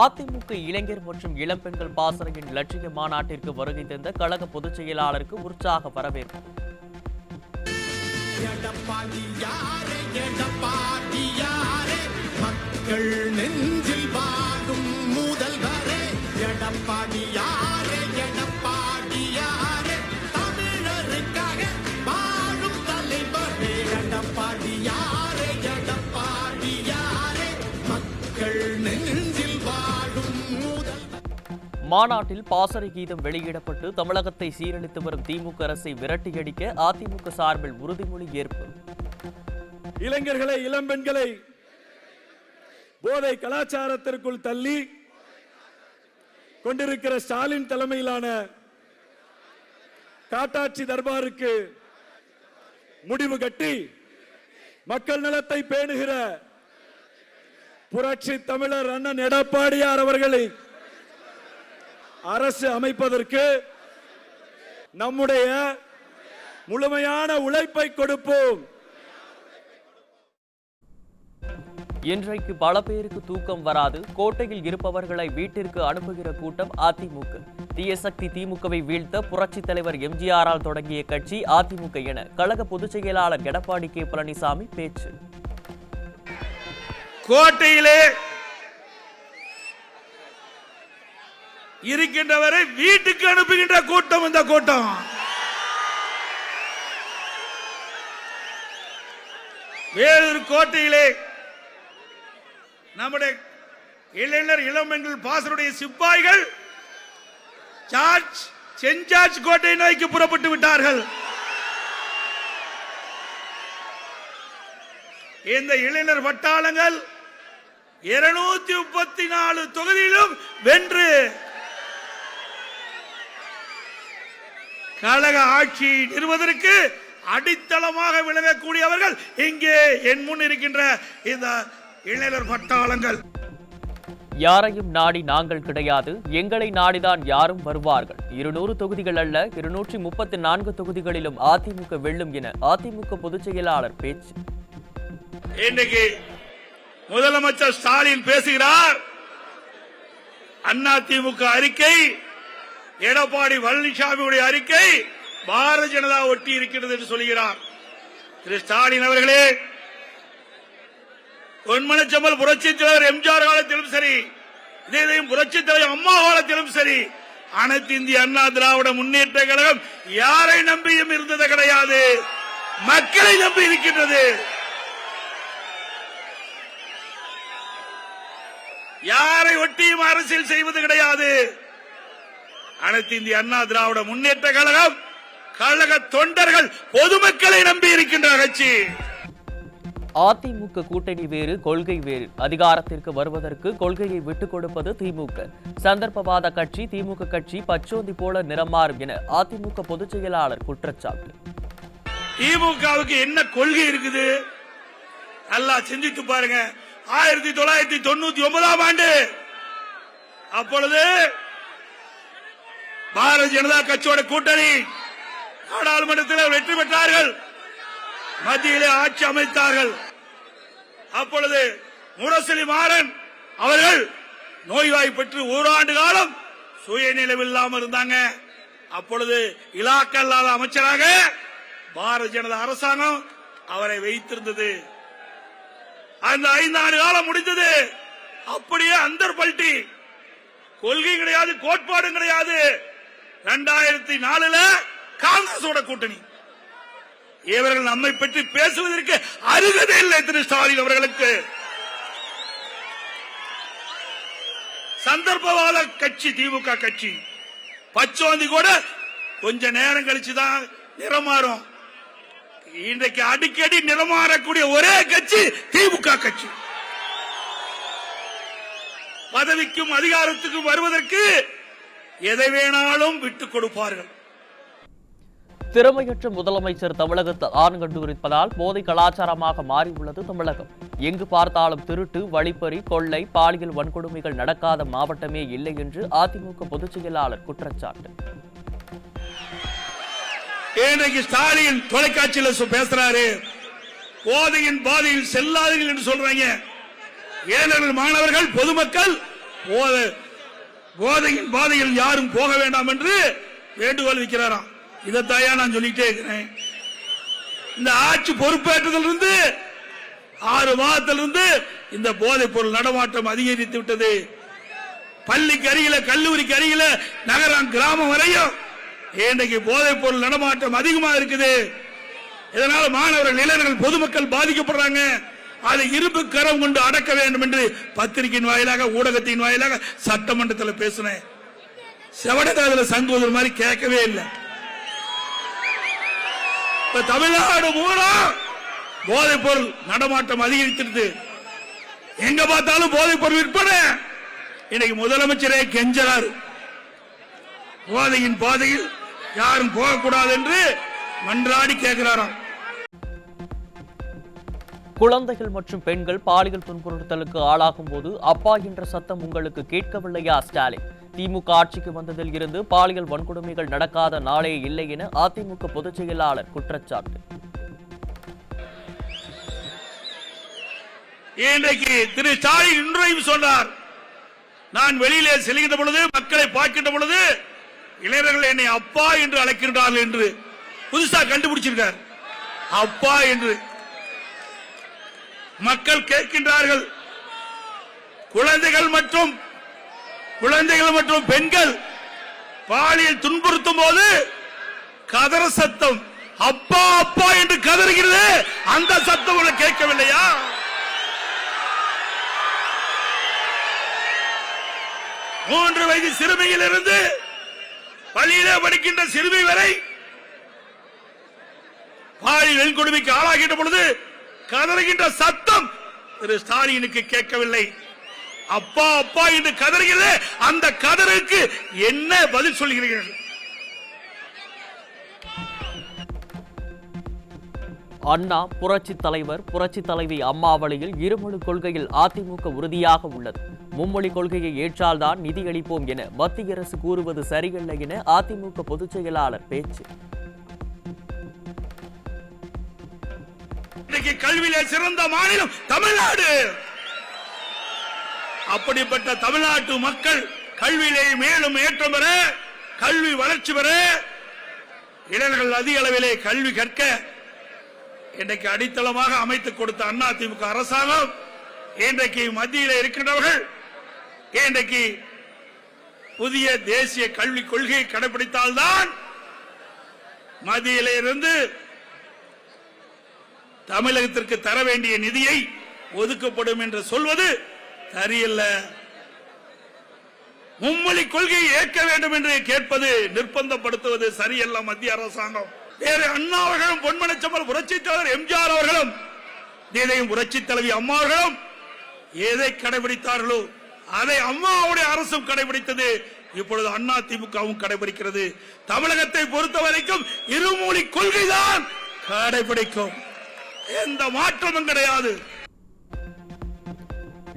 அதிமுக இளைஞர் மற்றும் இளம்பெண்கள் பாசறையின் லட்சிய மாநாட்டிற்கு வருகை தந்த கழக பொதுச் செயலாளருக்கு உற்சாக வரவேற்பு. மக்கள் நெஞ்சில் வாழும் முதல்வரே எடப்பாடியாரே எடப்பாடியாரே தமிழருக்காக வாழும் தலைவரே எடப்பாடியாரே எடப்பாடியாரே மக்கள் நெஞ்சில் வாழும் முதல்வர். மாநாட்டில் பாசறை கீதம் வெளியிடப்பட்டு தமிழகத்தை சீரழித்து வரும் திமுக அரசை விரட்டியடிக்க அதிமுக சார்பில் உறுதிமொழி ஏற்பு. இளைஞர்களை இளம்பெண்களை போதை கலாச்சாரத்திற்குள் தள்ளி கொண்டிருக்கிற ஸ்டாலின் தலைமையிலான காட்டாட்சி தர்பாருக்கு முடிவு கட்டி மக்கள் நலத்தை பேணுகிற புரட்சி தமிழர் அண்ணன் எடப்பாடியார் அவர்களை அரசு அமைப்பதற்கு நம்முடைய முழுமையான உழைப்பை கொடுப்போம். இன்றைக்கு பல பேருக்கு தூக்கம் வராது. கோட்டையில் இருப்பவர்களை வீட்டிற்கு அனுப்புகிற கூட்டம் அதிமுக. தீய சக்தி திமுகவை வீழ்த்த புரட்சி தலைவர் எம்ஜிஆரால் தொடங்கிய கட்சி அதிமுக என கழக பொதுச் செயலாளர் எடப்பாடி கே பழனிசாமி பேச்சு. கோட்டையிலே இருக்கின்றவரை வீட்டுக்கு அனுப்புகின்ற கூட்டம் இந்த கூட்டம். வேலூர் கோட்டையிலே நம்முடைய இளைஞர் இளம்பெண்கள் பாசறையுடைய சிப்பாய்கள் சென்ட் ஜார்ஜ் கோட்டை நோக்கி புறப்பட்டு விட்டார்கள். இந்த இளைஞர் பட்டாளங்கள் 234 தொகுதியிலும் வென்று கழக ஆட்சி நிறுவதற்கு அடித்தளமாக விளங்கக்கூடியவர்கள் இங்கே என் முன் இருக்கின்ற இந்த இளைஞர் பட்டாளங்கள். யாரையும் நாடி நாங்கள் கிடையாது, எங்களை நாடிதான் யாரும் வருவார்கள். 200 தொகுதிகள் அல்ல 234 தொகுதிகளிலும் அதிமுக வெல்லும் என அதிமுக பொதுச் செயலாளர் பேச்சு. இன்றைக்கு முதலமைச்சர் ஸ்டாலின் பேசுகிறார். அதிமுக அறிக்கை, எடப்பாடி பழனிசாமியுடைய அறிக்கை பாரதிய ஜனதா ஒட்டி இருக்கிறது என்று சொல்கிறார். திரு ஸ்டாலின் அவர்களே, பொன்மனச்செம்மல் புரட்சி தலைவர் எம்ஜிஆர் காலத்திலும் சரி, இதையும் புரட்சி தலைவர் அம்மா காலத்திலும் சரி, அனைத்து இந்திய அண்ணா திராவிட முன்னேற்ற கழகம் யாரை நம்பியும் இருந்தது கிடையாது, மக்களை நம்பி இருக்கின்றது. யாரை ஒட்டியும் அரசியல் செய்வது கிடையாது. அனைத்து இந்திய அண்ணா திராவிட முன்னேற்ற கழகம் கழக தொண்டர்கள் பொதுமக்களை நம்பி இருக்கின்ற கட்சி. அதிமுக கூட்டணி வேறு, கொள்கை வேறு. அதிகாரத்திற்கு வருவதற்கு கொள்கையை விட்டுக் கொடுப்பது திமுக. சந்தர்ப்பவாத கட்சி திமுக கட்சி பச்சோந்தி போல நிறமாறும் என அதிமுக பொதுச் செயலாளர் குற்றச்சாட்டு. திமுகவுக்கு என்ன கொள்கை இருக்குது நல்லா சிந்தித்து பாருங்க. 1999ஆம் ஆண்டு அப்பொழுது பாரதிய ஜனதா கட்சியோட கூட்டணி நாடாளுமன்றத்தில் வெற்றி பெற்றார்கள், மத்தியிலே ஆட்சி அமைத்தார்கள். அப்பொழுது முரசொலி மாறன் அவர்கள் நோய்வாய்ப்பட்டு ஓராண்டு காலம் சுயநிலைவில்லாமல் இருந்தாங்க. அப்பொழுது இலாக்கா இல்லாத அமைச்சராக பாரதிய ஜனதா அரசாங்கம் அவரை வைத்திருந்தது. அந்த 5 ஆண்டு காலம் முடிந்தது. அப்படியே அந்தர் பல்டி, கொள்கை கிடையாது, கோட்பாடும் கிடையாது. 2004 காங்கிரஸோட கூட்டணி. இவர்கள் நம்மை பற்றி பேசுவதற்கு அருகதை இல்லை. திரு ஸ்டாலின் அவர்களுக்கு சந்தர்ப்பவாத கட்சி திமுக கட்சி. பச்சோந்தி கூட கொஞ்ச நேரம் கழிச்சுதான் நிறம் மாறும். இன்றைக்கு அடிக்கடி நிறம் மாறக்கூடிய ஒரே கட்சி திமுக கட்சி. பதவிக்கும் அதிகாரத்துக்கும் வருவதற்கு எதை வேணாலும் விட்டுக் கொடுப்பார்கள். திறமையற்ற முதலமைச்சர் தமிழகத்தில் ஆண்கண்டுரிப்பதால் போதை கலாச்சாரமாக மாறியுள்ளது தமிழகம். எங்கு பார்த்தாலும் திருட்டு, வழிப்பறி, கொள்ளை, பாலியல் வன்கொடுமைகள் நடக்காத மாவட்டமே இல்லை என்று அதிமுக பொதுச் செயலாளர் குற்றச்சாட்டு. இன்றைக்கு ஸ்டாலின் தொலைக்காட்சியில் பேசுறாரு, போதையின் பாதையில் செல்லாதீர்கள் என்று சொல்றாங்க. ஏழை மாணவர்கள், பொதுமக்கள் போதையின் பாதையில் யாரும் போக வேண்டாம் என்று வேண்டுகோள் வைக்கிறாராம். இதைத்தாயா நான் சொல்லிட்டே இருக்கிறேன். இந்த ஆட்சி பொறுப்பேற்றதிலிருந்து 6 மாதத்திலிருந்து இந்த போதைப் பொருள் நடமாட்டம் அதிகரித்து விட்டது. பள்ளிக்கு அருகில, கல்லூரிக்கு அருகில, நகரம், கிராமம் வரையும் இன்றைக்கு போதைப் பொருள் நடமாட்டம் அதிகமா இருக்குது. இதனால மாணவர்கள், இளைஞர்கள், பொதுமக்கள் பாதிக்கப்படுறாங்க. அதை இரும்பு கரம் கொண்டு அடக்க வேண்டும் என்று பத்திரிகையின் வாயிலாக, ஊடகத்தின் வாயிலாக சட்டமன்றத்தில் பேசினேன். செவடகாதில் சங்குவதர் மாதிரி கேட்கவே இல்லை. தமிழ்நாடு பூரா போதைப் பொருள் நடமாட்டம் அதிகரித்திருக்கு. எங்க பார்த்தாலும் போதைப் பொருள் விற்பனை. இன்னைக்கு முதலமைச்சரே கெஞ்சறாரு, போதையின் பாதையில் யாரும் போகக்கூடாது என்று மன்றாடி கேட்கிறாராம். குழந்தைகள் மற்றும் பெண்கள் பாலியல் துன்புறுத்தலுக்கு ஆளாகும் போது அப்பா என்ற சத்தம் உங்களுக்கு கேட்கவில்லையா ஸ்டாலின்? திமுக ஆட்சிக்கு வந்ததில் இருந்து பாலியல் வன்கொடுமைகள் நடக்காத நாளே இல்லை என அதிமுக பொதுச் செயலாளர் குற்றச்சாட்டு. இன்றைக்கு திரு ஸ்டாலின் இன்றையும் சொன்னார், நான் வெளியிலே செல்கின்ற பொழுது, மக்களை பார்க்கின்ற பொழுது இளைஞர்கள் என்னை அப்பா என்று அழைக்கின்றார்கள் என்று புதுசா கண்டுபிடிச்சிருக்கார். அப்பா என்று மக்கள் கேட்கின்றார்கள். குழந்தைகள் மற்றும் பெண்கள் பாலியல் துன்புறுத்தும் போது கதற சத்தம் அப்பா அப்பா என்று கதறுகிறது. அந்த சத்தம் உனக்கு கேட்கவில்லையா? மூன்று வயது சிறுமியிலிருந்து பள்ளியிலே படிக்கின்ற சிறுமி வரை பாலியல் வன்கொடுமைக்கு ஆளாகின்ற பொழுது கதறுகின்ற சத்தம் திரு ஸ்டாலினுக்கு கேட்கவில்லை. அப்பா அப்பா என்று கதறுகிறது. அந்த கதருக்கு என்ன பதில் சொல்கிறீர்கள்? அண்ணா, புரட்சி தலைவர், புரட்சி தலைவி அம்மா வழியில் இருமொழி கொள்கையில் அதிமுக உறுதியாக உள்ளது. மும்மொழி கொள்கையை ஏற்றால்தான் நிதியளிப்போம் என மத்திய அரசு கூறுவது சரியில்லை என அதிமுக பொதுச் செயலாளர் பேச்சு. கல்வியிலே சிறந்த மாநிலம் தமிழ்நாடு. அப்படிப்பட்ட தமிழ்நாட்டு மக்கள் கல்வியிலே மேலும் ஏற்றம் பெற, கல்வி வளர்ச்சி பெற, இளைஞர்கள் அதிக அளவிலே கல்வி கற்க இன்றைக்கு அடித்தளமாக அமைத்துக் கொடுத்த அதிமுக அரசாங்கம், இன்றைக்கு மத்தியில் இருக்கின்றவர்கள் இன்றைக்கு புதிய தேசிய கல்விக் கொள்கையை கடைபிடித்தால்தான் மத்தியிலே இருந்து தமிழகத்திற்கு தர வேண்டிய நிதியை ஒதுக்கப்படும் என்று சொல்வது சரியல்ல. மும்மொழி கொள்கையை ஏற்க வேண்டும் என்று கேட்பது, நிர்பந்தப்படுத்துவது சரியல்ல மத்திய அரசாங்கம். வேறு அண்ணா அவர்களும், பொன்மனச்செம்மல் புரட்சி தலைவர் எம்ஜிஆர் அவர்களும், இதையும் புரட்சி தலைவி அம்மா அவர்களும் எதை கடைபிடித்தார்களோ அதை அம்மாவுடைய அரசும் கடைபிடித்தது. இப்பொழுது அண்ணா திமுகவும் கடைபிடிக்கிறது. தமிழகத்தை பொறுத்த வரைக்கும் இருமொழி கொள்கைதான் கடைபிடிக்கும். எந்த மாற்றமும் கிடையாது.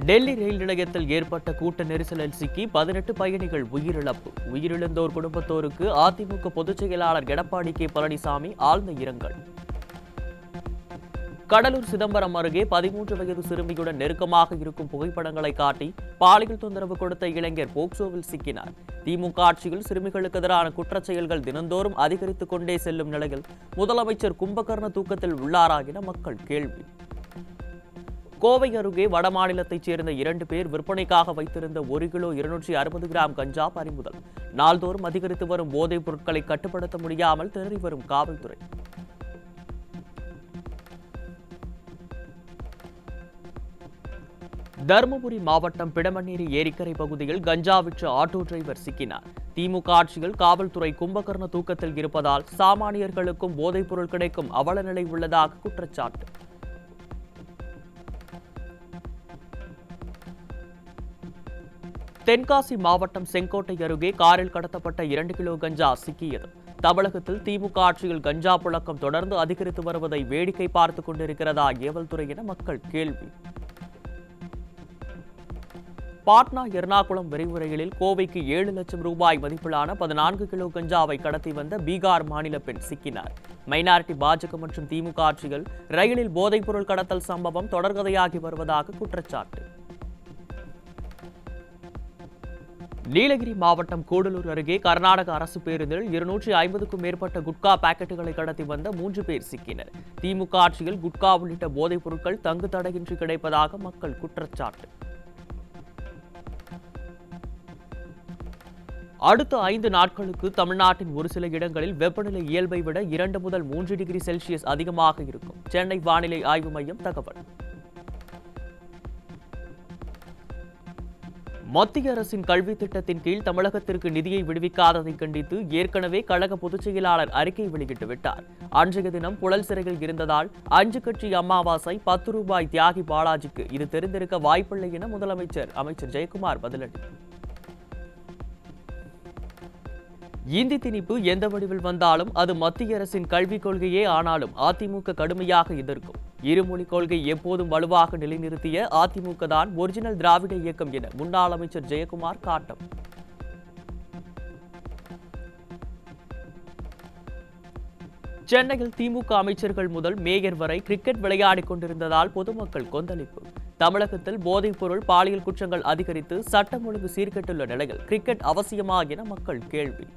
டெல்லி ரயில் நிலையத்தில் ஏற்பட்ட கூட்ட நெரிசலில் சிக்கி 18 பயணிகள் உயிரிழப்பு. உயிரிழந்தோர் குடும்பத்தோருக்கு அதிமுக பொதுச் செயலாளர் எடப்பாடி கே பழனிசாமி ஆழ்ந்த இரங்கல். கடலூர் சிதம்பரம் அருகே 13 வயது சிறுமியுடன் நெருக்கமாக இருக்கும் புகைப்படங்களை காட்டி பாலியல் தொந்தரவு கொடுத்த இளைஞர் போக்சோவில் சிக்கினார். திமுக ஆட்சியில் சிறுமிகளுக்கு எதிரான குற்றச்செயல்கள் தினந்தோறும் அதிகரித்துக் கொண்டே செல்லும் நிலையில் முதலமைச்சர் கும்பகர்ண தூக்கத்தில் உள்ளாரா என மக்கள் கேள்வி. கோவை அருகே வடமாநிலத்தைச் சேர்ந்த 2 பேர் விற்பனைக்காக வைத்திருந்த 1 கிலோ 260 கிராம் கஞ்சா பறிமுதல். நாள்தோறும் அதிகரித்து வரும் போதைப் பொருட்களை கட்டுப்படுத்த முடியாமல் திணறி வரும் காவல்துறை. தருமபுரி மாவட்டம் பிடமண்ணேரி ஏரிக்கரை பகுதியில் கஞ்சா விற்ற ஆட்டோ டிரைவர் சிக்கினார். திமுக ஆட்சியில் காவல்துறை கும்பகர்ண தூக்கத்தில் இருப்பதால் சாமானியர்களுக்கும் போதைப் பொருள் கிடைக்கும் அவல நிலை உள்ளதாக குற்றச்சாட்டு. தென்காசி மாவட்டம் செங்கோட்டை அருகே காரில் கடத்தப்பட்ட 2 கிலோ கஞ்சா சிக்கியது. தமிழகத்தில் திமுக ஆட்சியில் கஞ்சா புழக்கம் தொடர்ந்து அதிகரித்து வருவதை வேடிக்கை பார்த்துக் கொண்டிருக்கிறதா ஏவல்துறை என மக்கள் கேள்வி. பாட்னா எர்ணாகுளம் விரைவு ரயிலில் கோவைக்கு 7 லட்சம் ரூபாய் மதிப்பிலான 14 கிலோ கஞ்சாவை கடத்தி வந்த பீகார் மாநில பெண் சிக்கினார். மைனாரிட்டி பாஜக மற்றும் திமுக ஆட்சிகள் ரயிலில் போதைப் பொருள் கடத்தல் சம்பவம் தொடர்கதையாகி வருவதாக குற்றச்சாட்டு. நீலகிரி மாவட்டம் கூடலூர் அருகே கர்நாடக அரசு பேருந்தில் 250க்கும் மேற்பட்ட குட்கா பாக்கெட்டுகளை கடத்தி வந்த 3 பேர் சிக்கினர். திமுக ஆட்சியில் குட்கா உள்ளிட்ட போதைப் பொருட்கள் தங்கு தடையின்றி கிடைப்பதாக மக்கள் குற்றச்சாட்டு. அடுத்த 5 நாட்களுக்கு தமிழ்நாட்டின் ஒரு சில இடங்களில் வெப்பநிலை இயல்பை விட 2 முதல் 3 டிகிரி செல்சியஸ் அதிகமாக இருக்கும். சென்னை வானிலை ஆய்வு மையம் தகவல். மத்திய அரசின் கல்வி திட்டத்தின் கீழ் தமிழகத்திற்கு நிதியை விடுவிக்காததை கண்டித்து ஏற்கனவே கழக பொதுச் செயலாளர் அறிக்கை வெளியிட்டு விட்டார். அன்றைய தினம் புழல் சிறையில் இருந்ததால் 5 கட்சி அமாவாசை 10 ரூபாய் தியாகி பாலாஜிக்கு இது தெரிந்திருக்க வாய்ப்பில்லை என அமைச்சர் ஜெயக்குமார் பதிலடி. இந்தி திணிப்பு எந்த வடிவில் வந்தாலும் அது மத்திய அரசின் கல்விக் கொள்கையே ஆனாலும் அதிமுக கடுமையாக எதிர்க்கும். இருமொழி கொள்கை எப்போதும் வலுவாக நிலைநிறுத்திய அதிமுக தான் ஒரிஜினல் திராவிட இயக்கம் என முன்னாள் அமைச்சர் ஜெயக்குமார் காட்டம். சென்னையில் திமுக அமைச்சர்கள் முதல் மேயர் வரை கிரிக்கெட் விளையாடிக் கொண்டிருந்ததால் பொதுமக்கள் கொந்தளிப்பு. தமிழகத்தில் போதைப் பொருள் பாலியல் குற்றங்கள் அதிகரித்து சட்டம் ஒழுங்கு சீர்கெட்டுள்ள நிலையில் கிரிக்கெட் அவசியமா என மக்கள் கேள்வி.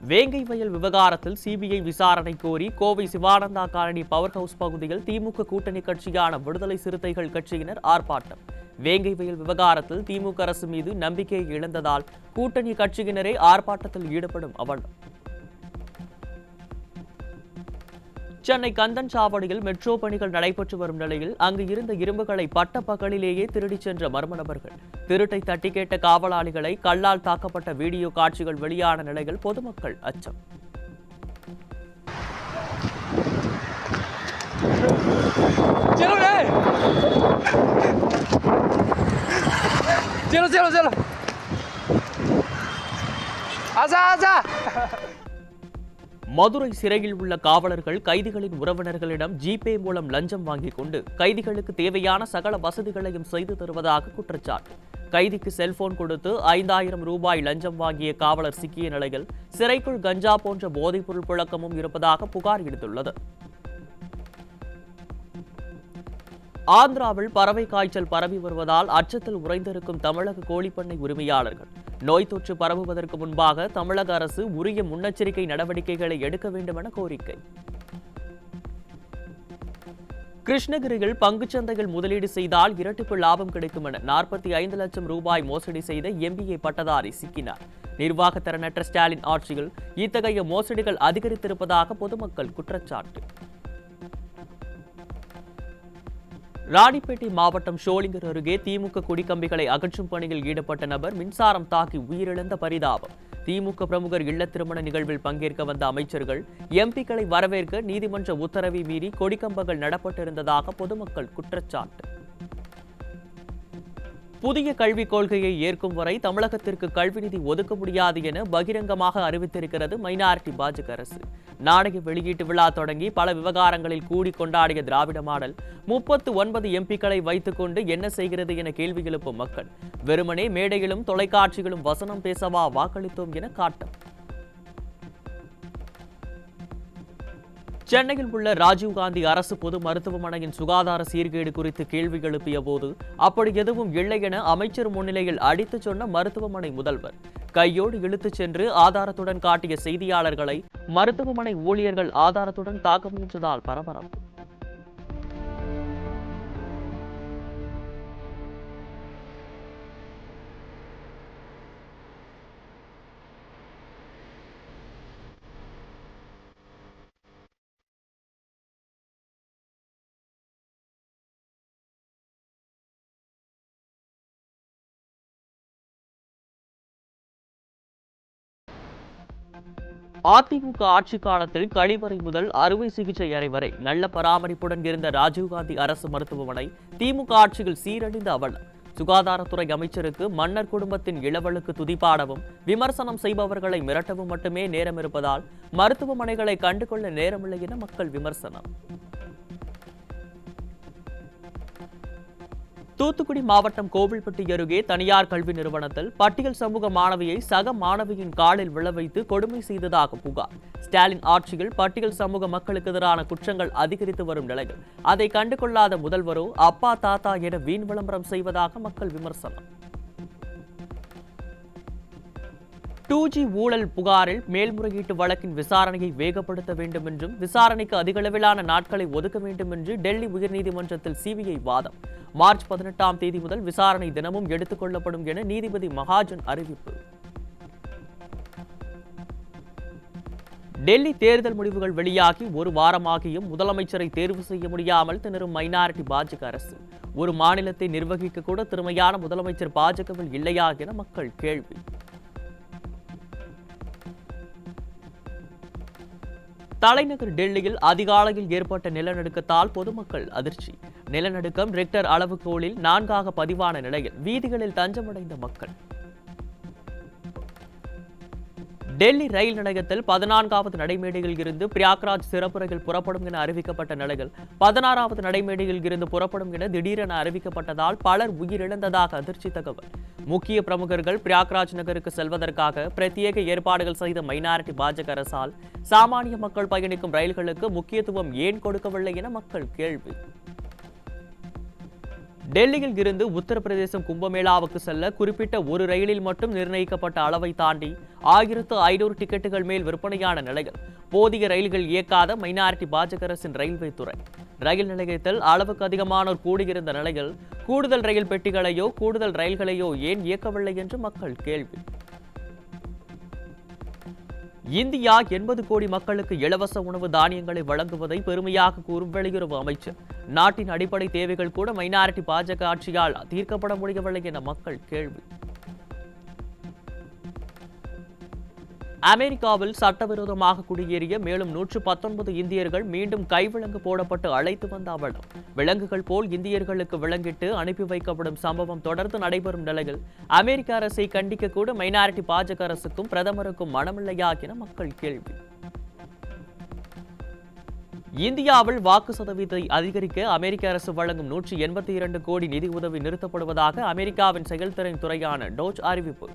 வேங்கை வயல் விவகாரத்தில் சிபிஐ விசாரணை கோரி Kovai Sivananda colony power house பகுதியில் திமுக கூட்டணி கட்சியான விடுதலை சிறுத்தைகள் கட்சியினர் ஆர்ப்பாட்டம். வேங்கை வயல் விவகாரத்தில் திமுக அரசு மீது நம்பிக்கையை இழந்ததால் கூட்டணி கட்சியினரே ஆர்ப்பாட்டத்தில் ஈடுபடும் அவலம். சென்னை கந்தன் சாவடியில் மெட்ரோ பணிகள் நடைபெற்று வரும் நிலையில் அங்கு இருந்த இரும்புகளை பட்ட பகலிலேயே திருடிச் சென்ற மர்ம நபர்கள். திருட்டை தட்டி கேட்ட காவலாளிகளை கல்லால் தாக்கப்பட்ட வீடியோ காட்சிகள் வெளியான நிலையில் பொதுமக்கள் அச்சம். மதுரை சிறையில் உள்ள காவலர்கள் கைதிகளின் உறவினர்களிடம் ஜிபே மூலம் லஞ்சம் வாங்கிக் கொண்டு கைதிகளுக்கு தேவையான சகல வசதிகளையும் செய்து தருவதாக குற்றச்சாட்டு. கைதிக்கு செல்போன் கொடுத்து 5000 ரூபாய் லஞ்சம் வாங்கிய காவலர் சிக்கிய நிலையில் சிறைக்குள் கஞ்சா போன்ற போதைப்பொருள் புழக்கமும் இருப்பதாக புகார் எழுந்துள்ளது. ஆந்திராவில் பறவை காய்ச்சல் பரவி வருவதால் அச்சத்தில் உறைந்திருக்கும் தமிழக கோழிப்பண்ணை உரிமையாளர்கள் நோய் தொற்று பரவுவதற்கு முன்பாக தமிழக அரசு உரிய முன்னெச்சரிக்கை நடவடிக்கைகளை எடுக்க வேண்டும் என கோரிக்கை. கிருஷ்ணகிரியில் பங்குச்சந்தையில் முதலீடு செய்தால் இரட்டிப்பு லாபம் கிடைக்கும் என 45 லட்சம் ரூபாய் மோசடி செய்த MBA பட்டதாரி சிக்கினார். நிர்வாக திறனற்ற ஸ்டாலின் ஆட்சியில் இத்தகைய மோசடிகள் அதிகரித்திருப்பதாக பொதுமக்கள் குற்றச்சாட்டு. ராணிப்பேட்டை மாவட்டம் ஷோலிங்கர் அருகே திமுக கொடிக்கம்பிகளை அகற்றும் பணியில் ஈடுபட்ட நபர் மின்சாரம் தாக்கி உயிரிழந்த பரிதாபம். திமுக பிரமுகர் இல்ல திருமண நிகழ்வில் பங்கேற்க வந்த அமைச்சர்கள் MPக்களை வரவேற்க நீதிமன்ற உத்தரவை மீறி கொடிக்கம்பங்கள் நடப்பட்டிருந்ததாக பொதுமக்கள் குற்றச்சாட்டு. புதிய கல்விக் கொள்கையை ஏற்கும் வரை தமிழகத்திற்கு கல்வி நிதி ஒதுக்க முடியாது என பகிரங்கமாக அறிவித்திருக்கிறது மைனாரிட்டி பாஜக அரசு. நாணய வெளியீட்டு விழா தொடங்கி பல விவகாரங்களில் கூடி கொண்டாடிய திராவிட மாடல் 39 MPக்களை வைத்துக் கொண்டு என்ன செய்கிறது என கேள்வி எழுப்பும் மக்கள் வெறுமனே மேடையிலும் தொலைக்காட்சிகளும் வசனம் பேசவா வாக்களித்தோம் என காட்டம். சென்னையில் உள்ள ராஜீவ்காந்தி அரசு பொது மருத்துவமனையின் சுகாதார சீர்கேடு குறித்து கேள்வி எழுப்பிய போது அப்படி எதுவும் இல்லை என அமைச்சர் முன்னிலையில் அடித்துச் சொன்ன மருத்துவமனை முதல்வர் கையோடு இழுத்துச் சென்று ஆதாரத்துடன் காட்டிய செய்தியாளர்களை மருத்துவமனை ஊழியர்கள் ஆதாரத்துடன் தாக்க முயன்றதால் பரபரப்பு. அதிமுக ஆட்சி காலத்தில் கழிவறை முதல் அறுவை சிகிச்சை அறை வரை நல்ல பராமரிப்புடன் இருந்த ராஜீவ்காந்தி அரசு மருத்துவமனை திமுக ஆட்சியில் சீரழிந்த அவலம். சுகாதாரத்துறை அமைச்சருக்கு மன்னர் குடும்பத்தின் இளவலுக்கு துதிப்பாடவும் விமர்சனம் செய்பவர்களை மிரட்டவும் மட்டுமே நேரம் இருப்பதால் மருத்துவமனைகளை கண்டுகொள்ள நேரமில்லை என மக்கள் விமர்சனம். தூத்துக்குடி மாவட்டம் கோவில்பட்டி அருகே தனியார் கல்வி நிறுவனத்தில் பட்டியல் சமூக மாணவியை சக மாணவியின் காலில் விழ வைத்து கொடுமை செய்ததாக புகார். ஸ்டாலின் ஆட்சியில் பட்டியல் சமூக மக்களுக்கு எதிரான குற்றங்கள் அதிகரித்து வரும் நிலையில் அதை கண்டுகொள்ளாத முதல்வரோ அப்பா தாத்தா என வீண் விளம்பரம் செய்வதாக மக்கள் விமர்சனம். 2G ஊழல் புகாரில் மேல்முறையீட்டு வழக்கின் விசாரணையை வேகப்படுத்த வேண்டும் என்றும் விசாரணைக்கு அதிகளவிலான நாட்களை ஒதுக்க வேண்டும் என்று டெல்லி உயர்நீதிமன்றத்தில் சிபிஐ வாதம். மார்ச் 18ஆம் தேதி முதல் விசாரணை தினமும் எடுத்துக் கொள்ளப்படும் என நீதிபதி மகாஜன் அறிவிப்பு. டெல்லி தேர்தல் முடிவுகள் வெளியாகி ஒரு வாரமாகியும் முதலமைச்சரை தேர்வு செய்ய முடியாமல் திணறும் மைனாரிட்டி பாஜக அரசு. ஒரு மாநிலத்தை நிர்வகிக்க கூட திறமையான முதலமைச்சர் பாஜகவில் இல்லையா என மக்கள் கேள்வி. தலைநகர் டெல்லியில் அதிகாலையில் ஏற்பட்ட நிலநடுக்கத்தால் பொதுமக்கள் அதிர்ச்சி. நிலநடுக்கம் ரிக்டர் அளவுகோலில் 4ஆக பதிவான நிலையில் வீதிகளில் தஞ்சமடைந்த மக்கள். டெல்லி ரயில் நிலையத்தில் 14வது நடைமேடையில் இருந்து பிரயாக்ராஜ் சிறப்பு ரயில் புறப்படும் என அறிவிக்கப்பட்ட நிலையில் 16வது நடைமேடையில் இருந்து புறப்படும் என திடீரென அறிவிக்கப்பட்டதால் பலர் உயிரிழந்ததாக அதிர்ச்சி தகவல். முக்கிய பிரமுகர்கள் பிரயாக்ராஜ் நகருக்கு செல்வதற்காக பிரத்யேக ஏற்பாடுகள் செய்த மைனாரிட்டி பாஜக அரசால் சாமானிய மக்கள் பயணிக்கும் ரயில்களுக்கு முக்கியத்துவம் ஏன் கொடுக்கவில்லை என மக்கள் கேள்வி. டெல்லியில் இருந்து உத்தரப்பிரதேசம் கும்பமேளாவுக்கு செல்ல குறிப்பிட்ட ஒரு ரயிலில் மட்டும் நிர்ணயிக்கப்பட்ட அளவை தாண்டி 1500 டிக்கெட்டுகள் மேல் விற்பனையான நிலையில் போதிய ரயில்கள் இயக்காத மைனாரிட்டி பாஜக அரசின் ரயில்வே துறை. ரயில் நிலையத்தில் அளவுக்கு அதிகமானோர் கூடியிருந்த நிலையில் கூடுதல் ரயில் பெட்டிகளையோ கூடுதல் ரயில்களையோ ஏன் இயக்கவில்லை என்று மக்கள் கேள்வி. இந்தியா 80 கோடி மக்களுக்கு இலவச உணவு தானியங்களை வழங்குவதை பெருமையாக கூறும் வெளியுறவு அமைச்சர். நாட்டின் அடிப்படை தேவைகள் கூட மைனாரிட்டி பாஜக ஆட்சியால் தீர்க்கப்பட முடியவில்லை என மக்கள் கேள்வி. அமெரிக்காவில் சட்டவிரோதமாக குடியேறிய மேலும் 119 இந்தியர்கள் மீண்டும் கைவிலங்கு போடப்பட்டு அழைத்து வந்த அவலம். விலங்குகள் போல் இந்தியர்களுக்கு விலங்கிட்டு அனுப்பி வைக்கப்படும் சம்பவம் தொடர்ந்து நடைபெறும் நிலையில் அமெரிக்க அரசை கண்டிக்க கூட மைனாரிட்டி பாஜக அரசுக்கும் பிரதமருக்கும் மனமில்லையா என மக்கள் கேள்வி. இந்தியாவில் வாக்கு சதவீதத்தை அதிகரிக்க அமெரிக்க அரசு வழங்கும் 182 கோடி நிதி உதவி நிறுத்தப்படுவதாக அமெரிக்காவின் செயல்திறன் துறையான டோஜ் அறிவிப்பு.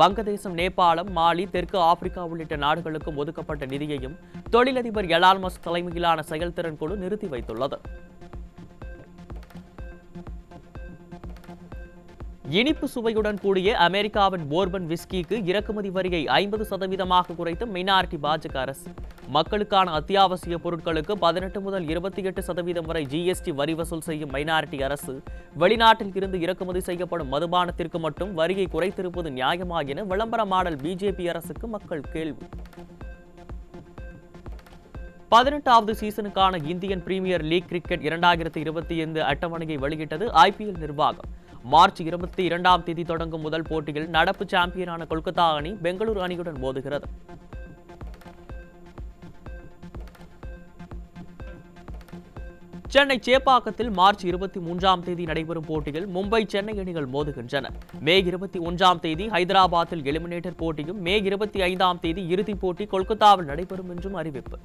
வங்கதேசம், நேபாளம், மாலி, தெற்கு ஆப்பிரிக்கா உள்ளிட்ட நாடுகளுக்கும் ஒதுக்கப்பட்ட நிதியையும் தொழிலதிபர் எலான் மஸ்க் தலைமையிலான செயல்திறன் குழு நிறுத்தி வைத்துள்ளது. இனிப்பு சுவையுடன் கூடிய அமெரிக்காவின் போர்பன் விஸ்கிக்கு இறக்குமதி வரியை 50% குறைத்த மைனாரிட்டி பாஜக அரசு. மக்களுக்கான அத்தியாவசிய பொருட்களுக்கு 18 முதல் 28% வரை GST வரி வசூல் செய்யும் மைனாரிட்டி அரசு வெளிநாட்டில் இருந்து இறக்குமதி செய்யப்படும் மதுபானத்திற்கு மட்டும் வரியை குறைத்திருப்பது நியாயமா என விளம்பர மாடல் பிஜேபி அரசுக்கு மக்கள் கேள்வி. 18வது சீசனுக்கான இந்தியன் பிரீமியர் லீக் கிரிக்கெட் 2025 அட்டவணையை வெளியிட்டது IPL நிர்வாகம். மார்ச் 22ஆம் தேதி தொடங்கும் முதல் போட்டியில் நடப்பு சாம்பியனான கொல்கத்தா அணி பெங்களூரு அணியுடன் மோதுகிறது. சென்னை சேப்பாக்கத்தில் மார்ச் 23ஆம் தேதி நடைபெறும் போட்டியில் மும்பை, சென்னை அணிகள் மோதுகின்றன. மே 21ஆம் தேதி ஹைதராபாத்தில் எலிமினேட்டர் போட்டியும், மே 25ஆம் தேதி இறுதிப் போட்டி கொல்கத்தாவில் நடைபெறும் என்றும் அறிவிப்பு.